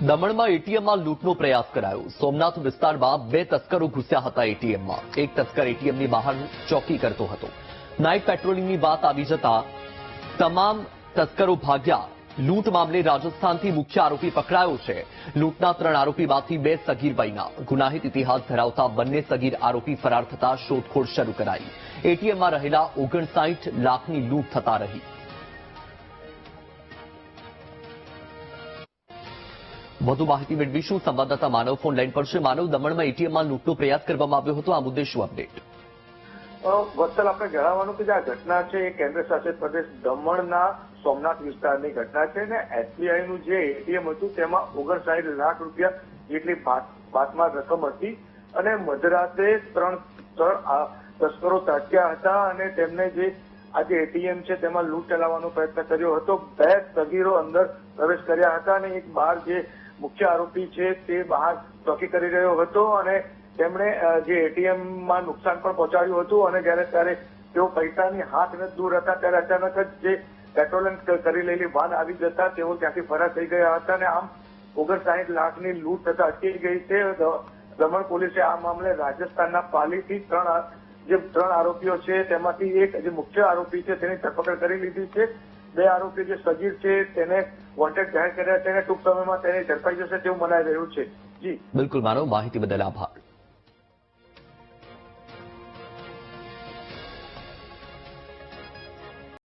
દમણમાં એટીએમમાં લૂંટનો પ્રયાસ કરાયો। સોમનાથ વિસ્તારમાં 2 તસ્કરો ઘૂસ્યા હતા એટીએમમાં। એક તસ્કર એટીએમની બહાર ચોકી કરતો હતો। નાઇટ પેટ્રોલિંગની વાત આવી જતા તમામ તસ્કરો ભાગ્યા। લૂંટ મામલે રાજસ્થાનથી મુખ્ય આરોપી પકડાયો છે। લૂંટના 3 આરોપીમાંથી 2 સગીર વયના। ગુનાહિત ઇતિહાસ ધરાવતા બંને સગીર આરોપી ફરાર થતા શોધખોળ શરૂ કરાઈ। એટીએમમાં રહેલા 59 લાખની લૂંટ થતા રહી। વધુ માહિતી મેળવીશું સંવાદદાતા માનવ ફોન લાઈન પર છે। માનવ, દમણમાં એટીએમમાં લૂંટનો પ્રયાસ કરવામાં આવ્યો હતો, આ મુદ્દે શું અપડેટ? વત્સલ, આપણે જણાવવાનું કે જે આ ઘટના છે એ કેન્દ્ર શાસિત પ્રદેશ દમણના સોમનાથ વિસ્તારની ઘટના છે ને એસબીઆઈ નું જે એટીએમ હતું તેમાં 59 લાખ રૂપિયા જેટલી બાતમાર રકમ હતી અને મધરાતે ત્રણ તસ્કરો ત્રાટક્યા હતા અને તેમને જે આ જે એટીએમ છે તેમાં લૂંટ ચલાવવાનો પ્રયત્ન કર્યો હતો। 2 સગીરો અંદર પ્રવેશ કર્યા હતા અને એક બહાર જે મુખ્ય આરોપી છે તે બહાર ચોકી કરી રહ્યો હતો અને તેમણે જે એટીએમમાં નુકસાન પણ પહોંચાડ્યું હતું અને ત્યારે તેઓ પૈસાની હાથ દૂર હતા ત્યારે અચાનક જ જે પેટ્રોલિંગ કરી રહેલી વાન આવી જતા તેઓ ત્યાંથી ફરાર થઈ ગયા હતા અને આમ 59 લાખની લૂંટ થતા અટકી ગઈ છે। દમણ પોલીસે આ મામલે રાજસ્થાનના પાલીથી 3 આરોપીઓ છે તેમાંથી એક જે મુખ્ય આરોપી છે તેની ધરપકડ કરી લીધી છે। 2 આરોપી જે સગીર છે તેને વોન્ટેડ જાહેર કર્યા છે અને ટૂંક સમયમાં તેની ઝડપાઈ જશે તેવું મનાઈ રહ્યું છે। જી બિલકુલ માનવ, માહિતી બદલ આભાર।